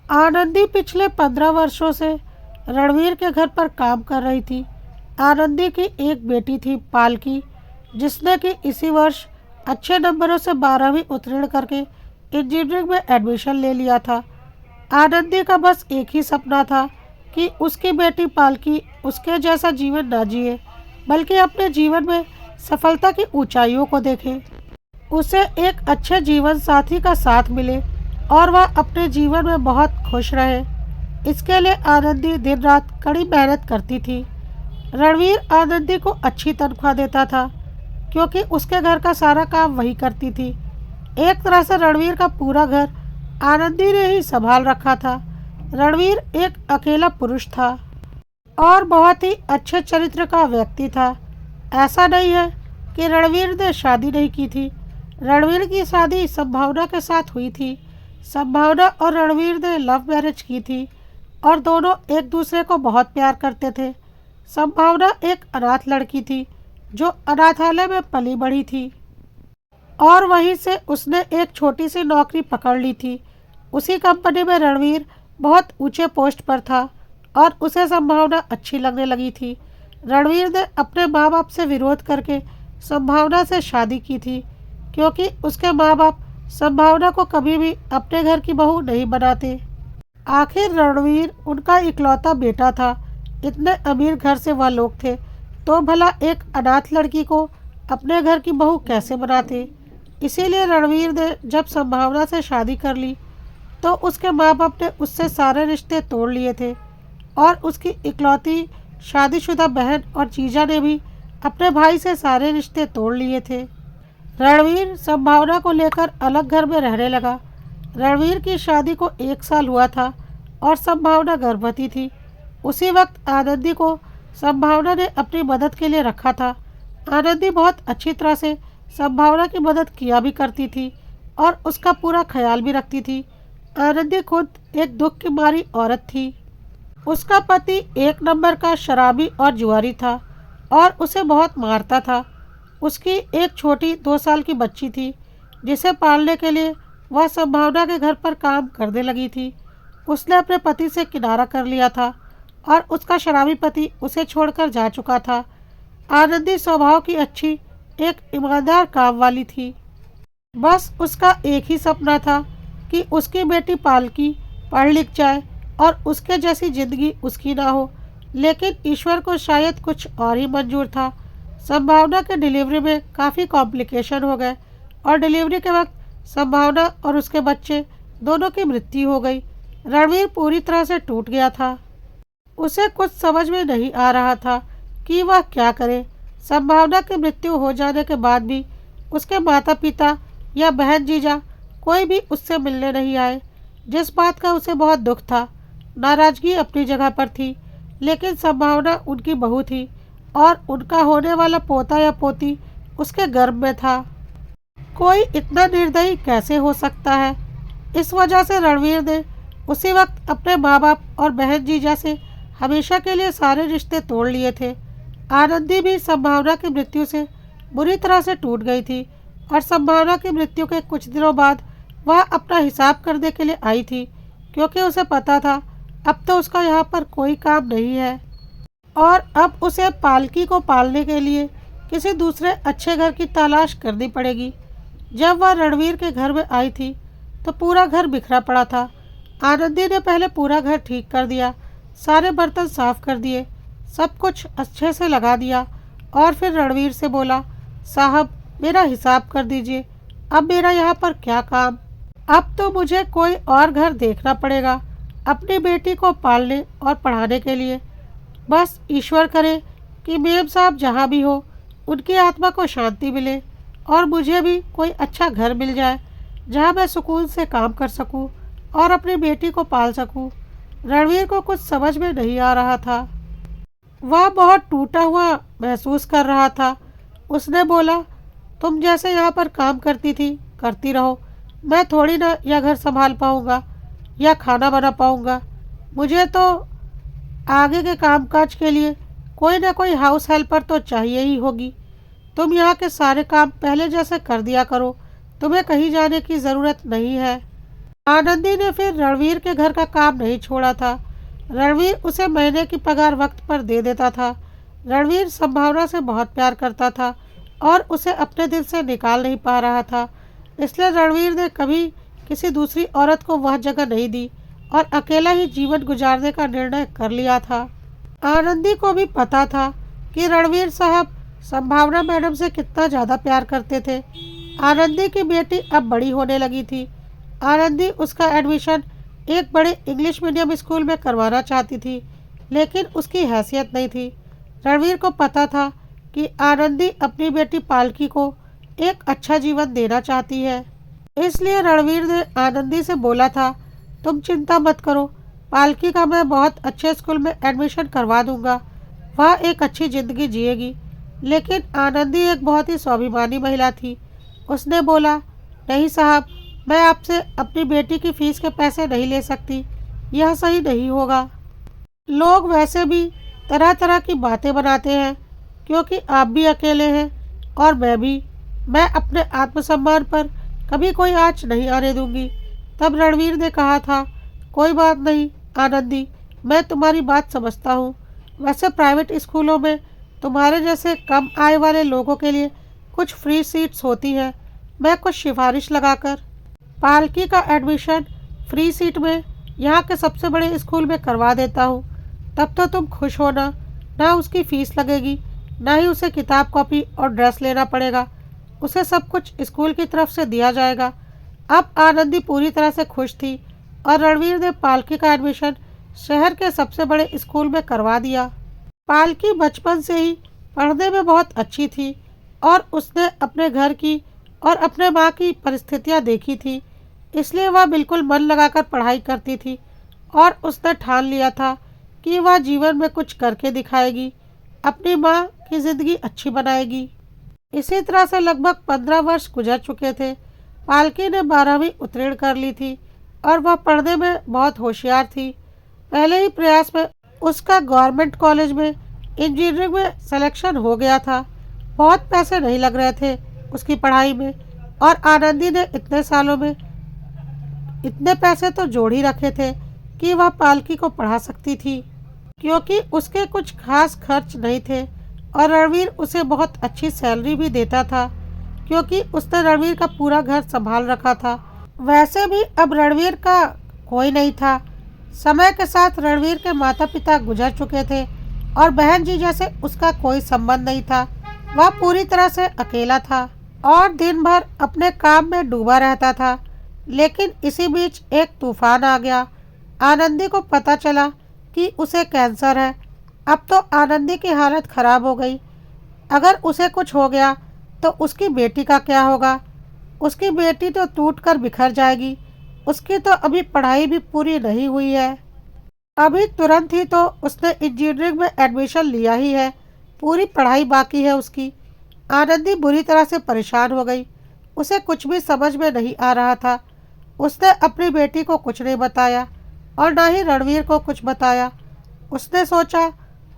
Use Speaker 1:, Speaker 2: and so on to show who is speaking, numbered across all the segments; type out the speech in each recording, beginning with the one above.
Speaker 1: आनंदी पिछले 15 वर्षों से रणवीर के घर पर काम कर रही थी। आनंदी की एक बेटी थी पालकी, जिसने कि इसी वर्ष अच्छे नंबरों से 12वीं उत्तीर्ण करके इंजीनियरिंग में एडमिशन ले लिया था। आनंदी का बस एक ही सपना था कि उसकी बेटी पालकी उसके जैसा जीवन ना जिए, बल्कि अपने जीवन में सफलता की ऊंचाइयों को देखे, उसे एक अच्छे जीवन साथी का साथ मिले और वह अपने जीवन में बहुत खुश रहे। इसके लिए आनंदी दिन रात कड़ी मेहनत करती थी। रणवीर आनंदी को अच्छी तनख्वाह देता था, क्योंकि उसके घर का सारा काम वही करती थी। एक तरह से रणवीर का पूरा घर आनंदी ने ही संभाल रखा था। रणवीर एक अकेला पुरुष था और बहुत ही अच्छे चरित्र का व्यक्ति था। ऐसा नहीं है कि रणवीर ने शादी नहीं की थी। रणवीर की शादी संभावना के साथ हुई थी। संभावना और रणवीर ने लव मैरिज की थी और दोनों एक दूसरे को बहुत प्यार करते थे। संभावना एक अनाथ लड़की थी जो अनाथालय में पली बढ़ी थी और वहीं से उसने एक छोटी सी नौकरी पकड़ ली थी। उसी कंपनी में रणवीर बहुत ऊंचे पोस्ट पर था और उसे संभावना अच्छी लगने लगी थी। रणवीर ने अपने माँ बाप से विरोध करके संभावना से शादी की थी, क्योंकि उसके माँ बाप संभावना को कभी भी अपने घर की बहू नहीं बनाते। आखिर रणवीर उनका इकलौता बेटा था। इतने अमीर घर से वह लोग थे, तो भला एक अनाथ लड़की को अपने घर की बहू कैसे बनाते। इसीलिए रणवीर ने जब संभावना से शादी कर ली तो उसके माँ बाप ने उससे सारे रिश्ते तोड़ लिए थे और उसकी इकलौती शादीशुदा बहन और जीजा ने भी अपने भाई से सारे रिश्ते तोड़ लिए थे। रणवीर संभावना को लेकर अलग घर में रहने लगा। रणवीर की शादी को 1 साल हुआ था और संभावना गर्भवती थी। उसी वक्त आनंदी को संभावना ने अपनी मदद के लिए रखा था। आनंदी बहुत अच्छी तरह से संभावना की मदद किया भी करती थी और उसका पूरा ख्याल भी रखती थी। आनंदी खुद एक दुख की मारी औरत थी। उसका पति एक नंबर का शराबी और जुआरी था और उसे बहुत मारता था। उसकी एक छोटी 2 साल की बच्ची थी, जिसे पालने के लिए वह संभावना के घर पर काम करने लगी थी। उसने अपने पति से किनारा कर लिया था और उसका शराबी पति उसे छोड़कर जा चुका था। आनंदी स्वभाव की अच्छी, एक ईमानदार काम वाली थी। बस उसका एक ही सपना था कि उसकी बेटी पालकी पढ़ लिख जाए और उसके जैसी जिंदगी उसकी ना हो। लेकिन ईश्वर को शायद कुछ और ही मंजूर था। संभावना के डिलीवरी में काफ़ी कॉम्प्लिकेशन हो गए और डिलीवरी के वक्त संभावना और उसके बच्चे दोनों की मृत्यु हो गई। रणवीर पूरी तरह से टूट गया था। उसे कुछ समझ में नहीं आ रहा था कि वह क्या करे। संभावना की मृत्यु हो जाने के बाद भी उसके माता पिता या बहन जीजा कोई भी उससे मिलने नहीं आए, जिस बात का उसे बहुत दुख था। नाराज़गी अपनी जगह पर थी, लेकिन संभावना उनकी बहू थी और उनका होने वाला पोता या पोती उसके गर्भ में था। कोई इतना निर्दयी कैसे हो सकता है। इस वजह से रणवीर ने उसी वक्त अपने माँ बाप और बहन जीजा से हमेशा के लिए सारे रिश्ते तोड़ लिए थे। आनंदी भी संभावना की मृत्यु से बुरी तरह से टूट गई थी और संभावना की मृत्यु के कुछ दिनों बाद वह अपना हिसाब करने के लिए आई थी, क्योंकि उसे पता था अब तो उसका यहाँ पर कोई काम नहीं है और अब उसे पालकी को पालने के लिए किसी दूसरे अच्छे घर की तलाश करनी पड़ेगी। जब वह रणवीर के घर में आई थी तो पूरा घर बिखरा पड़ा था। आनंदी ने पहले पूरा घर ठीक कर दिया, सारे बर्तन साफ कर दिए, सब कुछ अच्छे से लगा दिया और फिर रणवीर से बोला, साहब मेरा हिसाब कर दीजिए, अब मेरा यहाँ पर क्या काम। अब तो मुझे कोई और घर देखना पड़ेगा अपनी बेटी को पालने और पढ़ाने के लिए। बस ईश्वर करे कि मेम साहब जहाँ भी हो उनकी आत्मा को शांति मिले और मुझे भी कोई अच्छा घर मिल जाए जहाँ मैं सुकून से काम कर सकूँ और अपनी बेटी को पाल सकूँ। रणवीर को कुछ समझ में नहीं आ रहा था। वह बहुत टूटा हुआ महसूस कर रहा था। उसने बोला, तुम जैसे यहाँ पर काम करती थी करती रहो, मैं थोड़ी ना यह घर संभाल पाऊँगा या खाना बना पाऊँगा। मुझे तो आगे के कामकाज के लिए कोई ना कोई हाउस हेल्पर तो चाहिए ही होगी। तुम यहाँ के सारे काम पहले जैसे कर दिया करो, तुम्हें कहीं जाने की ज़रूरत नहीं है। आनंदी ने फिर रणवीर के घर का काम नहीं छोड़ा था। रणवीर उसे महीने की पगार वक्त पर दे देता था। रणवीर संभावना से बहुत प्यार करता था और उसे अपने दिल से निकाल नहीं पा रहा था। इसलिए रणवीर ने कभी किसी दूसरी औरत को वह जगह नहीं दी और अकेला ही जीवन गुजारने का निर्णय कर लिया था। आनंदी को भी पता था कि रणवीर साहब संभावना मैडम से कितना ज़्यादा प्यार करते थे। आनंदी की बेटी अब बड़ी होने लगी थी। आनंदी उसका एडमिशन एक बड़े इंग्लिश मीडियम स्कूल में करवाना चाहती थी, लेकिन उसकी हैसियत नहीं थी। रणवीर को पता था कि आनंदी अपनी बेटी पालकी को एक अच्छा जीवन देना चाहती है। इसलिए रणवीर ने आनंदी से बोला था, तुम चिंता मत करो, पालकी का मैं बहुत अच्छे स्कूल में एडमिशन करवा दूंगा, वह एक अच्छी ज़िंदगी जिएगी। लेकिन आनंदी एक बहुत ही स्वाभिमानी महिला थी। उसने बोला, नहीं साहब, मैं आपसे अपनी बेटी की फ़ीस के पैसे नहीं ले सकती, यह सही नहीं होगा। लोग वैसे भी तरह तरह की बातें बनाते हैं, क्योंकि आप भी अकेले हैं और मैं भी। मैं अपने आत्मसम्मान पर कभी कोई आँच नहीं आने दूंगी। तब रणवीर ने कहा था, कोई बात नहीं आनंदी, मैं तुम्हारी बात समझता हूँ। वैसे प्राइवेट स्कूलों में तुम्हारे जैसे कम आय वाले लोगों के लिए कुछ फ्री सीट्स होती हैं। मैं कुछ सिफारिश लगाकर पालकी का एडमिशन फ्री सीट में यहाँ के सबसे बड़े स्कूल में करवा देता हूँ। तब तो तुम खुश होना, ना उसकी फ़ीस लगेगी, ना ही उसे किताब कॉपी और ड्रेस लेना पड़ेगा। उसे सब कुछ स्कूल की तरफ से दिया जाएगा। अब आनंदी पूरी तरह से खुश थी और रणवीर ने पालकी का एडमिशन शहर के सबसे बड़े स्कूल में करवा दिया। पालकी बचपन से ही पढ़ने में बहुत अच्छी थी और उसने अपने घर की और अपने माँ की परिस्थितियाँ देखी थी, इसलिए वह बिल्कुल मन लगाकर पढ़ाई करती थी और उसने ठान लिया था कि वह जीवन में कुछ करके दिखाएगी, अपनी माँ की ज़िंदगी अच्छी बनाएगी। इसी तरह से लगभग 15 वर्ष गुजर चुके थे। पालकी ने 12वीं उत्तीर्ण कर ली थी और वह पढ़ने में बहुत होशियार थी। पहले ही प्रयास में उसका गवर्नमेंट कॉलेज में इंजीनियरिंग में सिलेक्शन हो गया था। बहुत पैसे नहीं लग रहे थे उसकी पढ़ाई में और आनंदी ने इतने सालों में इतने पैसे तो जोड़ ही रखे थे कि वह पालकी को पढ़ा सकती थी, क्योंकि उसके कुछ खास खर्च नहीं थे और रणवीर उसे बहुत अच्छी सैलरी भी देता था, क्योंकि उसने रणवीर का पूरा घर संभाल रखा था। वैसे भी अब रणवीर का कोई नहीं था। समय के साथ रणवीर के माता पिता गुजर चुके थे और बहन जी जैसे उसका कोई संबंध नहीं था। वह पूरी तरह से अकेला था और दिन भर अपने काम में डूबा रहता था। लेकिन इसी बीच एक तूफान आ गया। आनंदी को पता चला कि उसे कैंसर है। अब तो आनंदी की हालत खराब हो गई। अगर उसे कुछ हो गया तो उसकी बेटी का क्या होगा? उसकी बेटी तो टूटकर बिखर जाएगी। उसकी तो अभी पढ़ाई भी पूरी नहीं हुई है। अभी तुरंत ही तो उसने इंजीनियरिंग में एडमिशन लिया ही है, पूरी पढ़ाई बाकी है उसकी। आनंदी बुरी तरह से परेशान हो गई। उसे कुछ भी समझ में नहीं आ रहा था। उसने अपनी बेटी को कुछ नहीं बताया और ना ही रणवीर को कुछ बताया। उसने सोचा,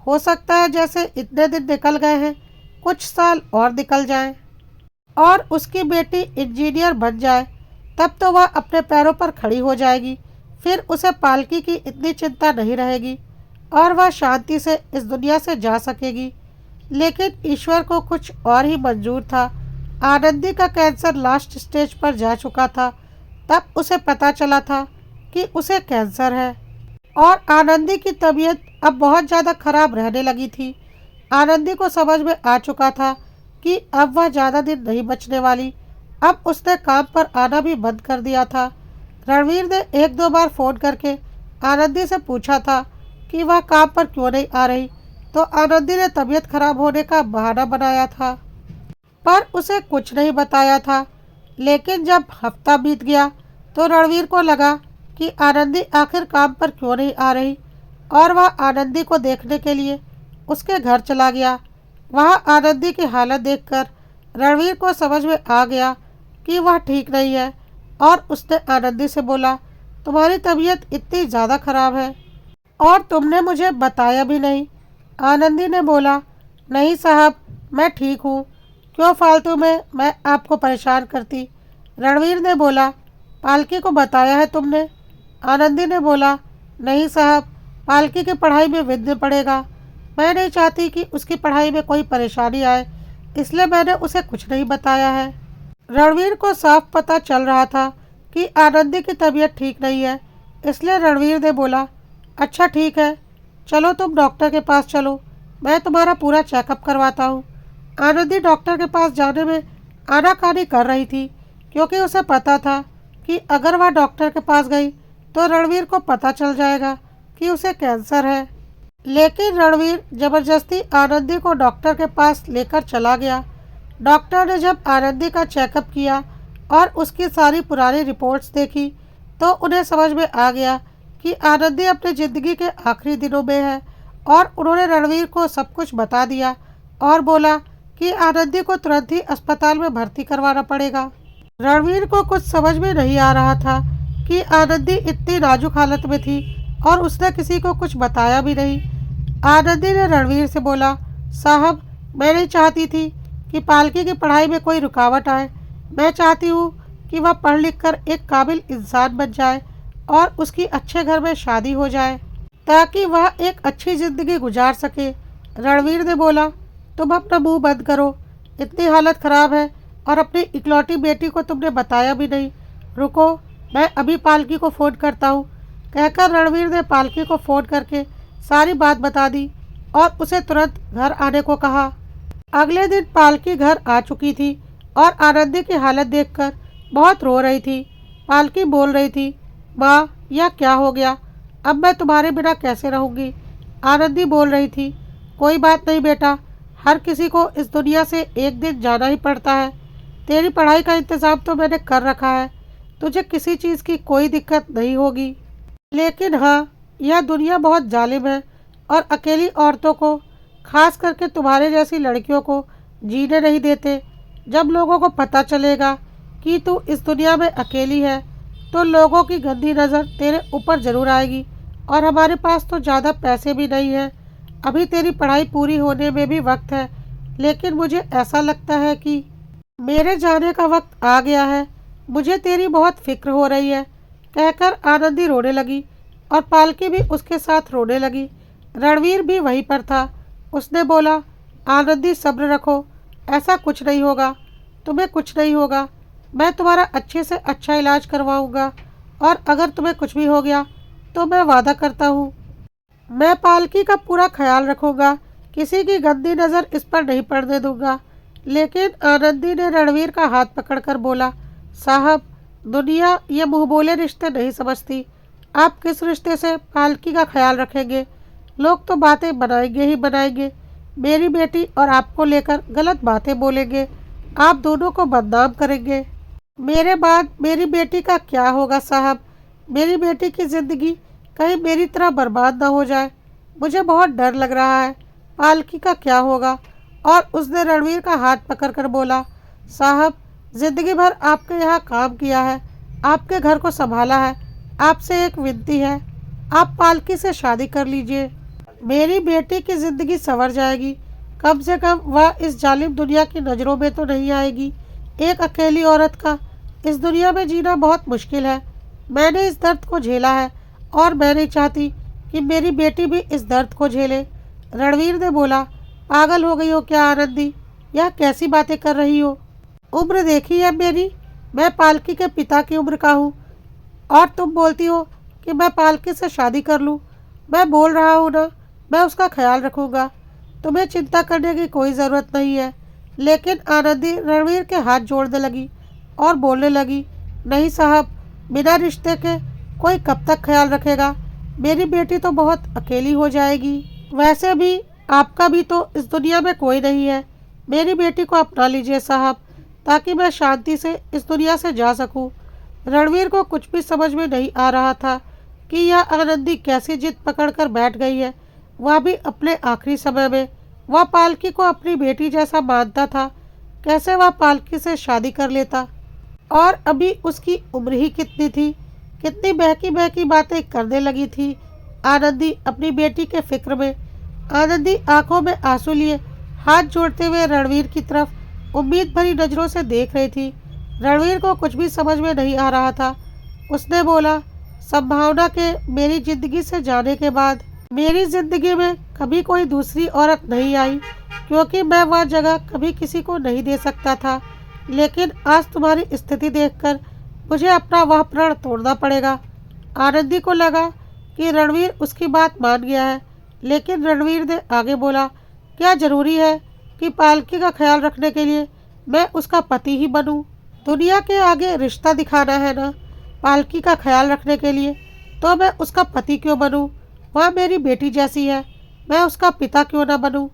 Speaker 1: हो सकता है जैसे इतने दिन निकल गए हैं, कुछ साल और निकल जाएं और उसकी बेटी इंजीनियर बन जाए, तब तो वह अपने पैरों पर खड़ी हो जाएगी। फिर उसे पालकी की इतनी चिंता नहीं रहेगी और वह शांति से इस दुनिया से जा सकेगी। लेकिन ईश्वर को कुछ और ही मंजूर था। आनंदी का कैंसर लास्ट स्टेज पर जा चुका था। तब उसे पता चला था कि उसे कैंसर है और आनंदी की तबीयत अब बहुत ज़्यादा खराब रहने लगी थी। आनंदी को समझ में आ चुका था कि अब वह ज़्यादा दिन नहीं बचने वाली। अब उसने काम पर आना भी बंद कर दिया था। रणवीर ने एक दो बार फ़ोन करके आनंदी से पूछा था कि वह काम पर क्यों नहीं आ रही, तो आनंदी ने तबीयत खराब होने का बहाना बनाया था, पर उसे कुछ नहीं बताया था। लेकिन जब हफ्ता बीत गया तो रणवीर को लगा कि आनंदी आखिर काम पर क्यों नहीं आ रही और वह आनंदी को देखने के लिए उसके घर चला गया। वहाँ आनंदी की हालत देखकर रणवीर को समझ में आ गया कि वह ठीक नहीं है और उसने आनंदी से बोला, तुम्हारी तबीयत इतनी ज़्यादा खराब है और तुमने मुझे बताया भी नहीं। आनंदी ने बोला, नहीं साहब, मैं ठीक हूँ, क्यों फालतू में मैं आपको परेशान करती। रणवीर ने बोला, पालकी को बताया है तुमने? आनंदी ने बोला, नहीं साहब, पालकी की पढ़ाई में विघ्न पड़ेगा। मैं नहीं चाहती कि उसकी पढ़ाई में कोई परेशानी आए, इसलिए मैंने उसे कुछ नहीं बताया है। रणवीर को साफ पता चल रहा था कि आनंदी की तबीयत ठीक नहीं है, इसलिए रणवीर ने बोला, अच्छा ठीक है, चलो तुम डॉक्टर के पास चलो, मैं तुम्हारा पूरा चेकअप करवाता हूँ। आनंदी डॉक्टर के पास जाने में आनाकानी कर रही थी, क्योंकि उसे पता था कि अगर वह डॉक्टर के पास गई तो रणवीर को पता चल जाएगा कि उसे कैंसर है। लेकिन रणवीर ज़बरदस्ती आनंदी को डॉक्टर के पास लेकर चला गया। डॉक्टर ने जब आनंदी का चेकअप किया और उसकी सारी पुरानी रिपोर्ट्स देखी तो उन्हें समझ में आ गया कि आनंदी अपनी ज़िंदगी के आखिरी दिनों में है, और उन्होंने रणवीर को सब कुछ बता दिया और बोला कि आनंदी को तुरंत ही अस्पताल में भर्ती करवाना पड़ेगा। रणवीर को कुछ समझ में नहीं आ रहा था कि आनंदी इतनी नाजुक हालत में थी और उसने किसी को कुछ बताया भी नहीं। आनंदी ने रणवीर से बोला, साहब, मैं नहीं चाहती थी कि पालकी की पढ़ाई में कोई रुकावट आए। मैं चाहती हूँ कि वह पढ़ लिख कर एक काबिल इंसान बन जाए और उसकी अच्छे घर में शादी हो जाए, ताकि वह एक अच्छी ज़िंदगी गुजार सके। रणवीर ने बोला, तुम अपना मुंह बंद करो, इतनी हालत ख़राब है और अपनी इकलौती बेटी को तुमने बताया भी नहीं। रुको, मैं अभी पालकी को फ़ोन करता हूँ। कहकर रणवीर ने पालकी को फ़ोन करके सारी बात बता दी और उसे तुरंत घर आने को कहा। अगले दिन पालकी घर आ चुकी थी और आनंदी की हालत देखकर बहुत रो रही थी। पालकी बोल रही थी, माँ, यह क्या हो गया? अब मैं तुम्हारे बिना कैसे रहूँगी? आनंदी बोल रही थी, कोई बात नहीं बेटा, हर किसी को इस दुनिया से एक दिन जाना ही पड़ता है। तेरी पढ़ाई का इंतज़ाम तो मैंने कर रखा है, तुझे किसी चीज़ की कोई दिक्कत नहीं होगी। लेकिन हाँ, यह दुनिया बहुत जालिम है और अकेली औरतों को, खास करके तुम्हारे जैसी लड़कियों को, जीने नहीं देते। जब लोगों को पता चलेगा कि तू इस दुनिया में अकेली है तो लोगों की गंदी नज़र तेरे ऊपर ज़रूर आएगी, और हमारे पास तो ज़्यादा पैसे भी नहीं हैं। अभी तेरी पढ़ाई पूरी होने में भी वक्त है, लेकिन मुझे ऐसा लगता है कि मेरे जाने का वक्त आ गया है। मुझे तेरी बहुत फिक्र हो रही है। कहकर आनंदी रोने लगी और पालकी भी उसके साथ रोने लगी। रणवीर भी वहीं पर था। उसने बोला, आनंदी, सब्र रखो, ऐसा कुछ नहीं होगा, तुम्हें कुछ नहीं होगा। मैं तुम्हारा अच्छे से अच्छा इलाज करवाऊंगा, और अगर तुम्हें कुछ भी हो गया तो मैं वादा करता हूँ मैं पालकी का पूरा ख्याल रखूंगा, किसी की गंदी नज़र इस पर नहीं पड़ने दूंगा। लेकिन आनंदी ने रणवीर का हाथ पकड़कर बोला, साहब, दुनिया ये मुँह बोले रिश्ते नहीं समझती। आप किस रिश्ते से पालकी का ख्याल रखेंगे? लोग तो बातें बनाएंगे ही बनाएंगे। मेरी बेटी और आपको लेकर गलत बातें बोलेंगे, आप दोनों को बदनाम करेंगे। मेरे बाद मेरी बेटी का क्या होगा साहब? मेरी बेटी की ज़िंदगी कहीं मेरी तरह बर्बाद ना हो जाए। मुझे बहुत डर लग रहा है, पालकी का क्या होगा? और उसने रणवीर का हाथ पकड़कर बोला, साहब, ज़िंदगी भर आपके यहाँ काम किया है, आपके घर को संभाला है, आपसे एक विनती है, आप पालकी से शादी कर लीजिए। मेरी बेटी की ज़िंदगी संवर जाएगी, कम से कम वह इस जालिम दुनिया की नज़रों में तो नहीं आएगी। एक अकेली औरत का इस दुनिया में जीना बहुत मुश्किल है। मैंने इस दर्द को झेला है और मैं नहीं चाहती कि मेरी बेटी भी इस दर्द को झेले। रणवीर ने बोला, पागल हो गई हो क्या आनंदी? यह कैसी बातें कर रही हो? उम्र देखी है मेरी, मैं पालकी के पिता की उम्र का हूँ, और तुम बोलती हो कि मैं पालकी से शादी कर लूँ। मैं बोल रहा हूँ ना, मैं उसका ख्याल रखूँगा, तुम्हें चिंता करने की कोई ज़रूरत नहीं है। लेकिन आनंदी रणवीर के हाथ जोड़ने लगी और बोलने लगी, नहीं साहब, बिना रिश्ते के कोई कब तक ख्याल रखेगा? मेरी बेटी तो बहुत अकेली हो जाएगी। वैसे भी आपका भी तो इस दुनिया में कोई नहीं है। मेरी बेटी को अपना लीजिए साहब, ताकि मैं शांति से इस दुनिया से जा सकूं। रणवीर को कुछ भी समझ में नहीं आ रहा था कि यह आनंदी कैसी जिद पकड़कर बैठ गई है, वह भी अपने आखिरी समय में। वह पालकी को अपनी बेटी जैसा मानता था, कैसे वह पालकी से शादी कर लेता? और अभी उसकी उम्र ही कितनी थी, कितनी बहकी बहकी बातें करने लगी थी आनंदी अपनी बेटी के फिक्र में। आनंदी आंखों में आंसू लिए हाथ जोड़ते हुए रणवीर की तरफ उम्मीद भरी नज़रों से देख रही थी। रणवीर को कुछ भी समझ में नहीं आ रहा था उसने बोला, संभावना के मेरी ज़िंदगी से जाने के बाद मेरी ज़िंदगी में कभी कोई दूसरी औरत नहीं आई, क्योंकि मैं वह जगह कभी किसी को नहीं दे सकता था। लेकिन आज तुम्हारी स्थिति देखकर मुझे अपना वह प्रण तोड़ना पड़ेगा। आनंदी को लगा कि रणवीर उसकी बात मान गया है, लेकिन रणवीर ने आगे बोला, क्या ज़रूरी है कि पालकी का ख्याल रखने के लिए मैं उसका पति ही बनूं? दुनिया के आगे रिश्ता दिखाना है ना, पालकी का ख्याल रखने के लिए तो मैं उसका पति क्यों बनूं? वह मेरी बेटी जैसी है, मैं उसका पिता क्यों ना बनूं?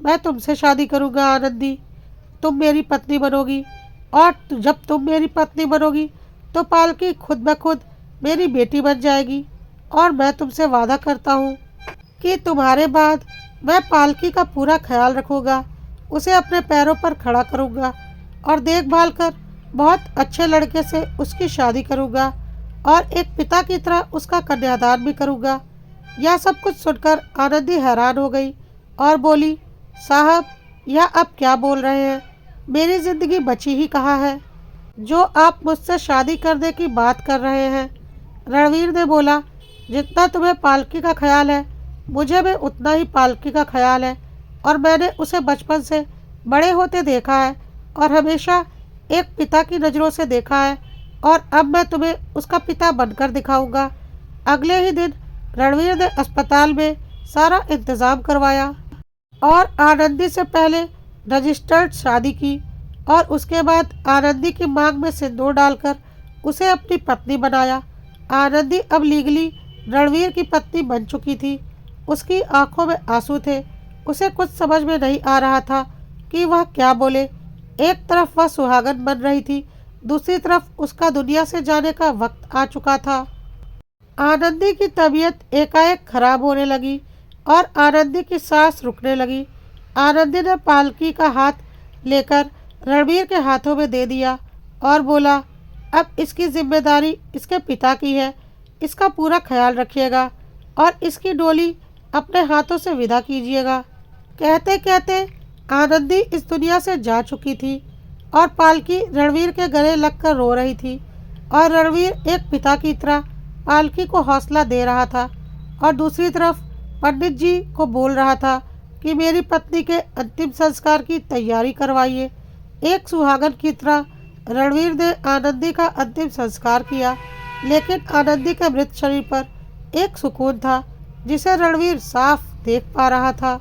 Speaker 1: मैं तुमसे शादी करूंगा आनंदी, तुम मेरी पत्नी बनोगी, और जब तुम मेरी पत्नी बनोगी तो पालकी खुद ब खुद मेरी बेटी बन जाएगी। और मैं तुमसे वादा करता हूँ कि तुम्हारे बाद मैं पालकी का पूरा ख्याल रखूँगा, उसे अपने पैरों पर खड़ा करूँगा और देखभाल कर बहुत अच्छे लड़के से उसकी शादी करूँगा और एक पिता की तरह उसका कन्यादान भी करूँगा। यह सब कुछ सुनकर आनंदी हैरान हो गई और बोली, साहब यह आप क्या बोल रहे हैं? मेरी ज़िंदगी बची ही कहाँ है जो आप मुझसे शादी करने की बात कर रहे हैं? रणवीर ने बोला, जितना तुम्हें पालकी का ख्याल है मुझे भी उतना ही पालकी का ख्याल है, और मैंने उसे बचपन से बड़े होते देखा है और हमेशा एक पिता की नज़रों से देखा है, और अब मैं तुम्हें उसका पिता बनकर दिखाऊंगा। अगले ही दिन रणवीर ने अस्पताल में सारा इंतज़ाम करवाया और आनंदी से पहले रजिस्टर्ड शादी की, और उसके बाद आनंदी की मांग में सिंदूर डालकर उसे अपनी पत्नी बनाया। आनंदी अब लीगली रणवीर की पत्नी बन चुकी थी। उसकी आंखों में आंसू थे। उसे कुछ समझ में नहीं आ रहा था कि वह क्या बोले। एक तरफ वह सुहागन बन रही थी, दूसरी तरफ उसका दुनिया से जाने का वक्त आ चुका था। आनंदी की तबीयत एकाएक खराब होने लगी और आनंदी की सांस रुकने लगी। आनंदी ने पालकी का हाथ लेकर रणवीर के हाथों में दे दिया और बोला, अब इसकी जिम्मेदारी इसके पिता की है, इसका पूरा ख्याल रखिएगा और इसकी डोली अपने हाथों से विदा कीजिएगा। कहते कहते आनंदी इस दुनिया से जा चुकी थी और पालकी रणवीर के गले लगकर रो रही थी, और रणवीर एक पिता की तरह पालकी को हौसला दे रहा था और दूसरी तरफ पंडित जी को बोल रहा था कि मेरी पत्नी के अंतिम संस्कार की तैयारी करवाइए। एक सुहागन की तरह रणवीर ने आनंदी का अंतिम संस्कार किया, लेकिन आनंदी के मृत शरीर पर एक सुकून था जिसे रणवीर साफ देख पा रहा था।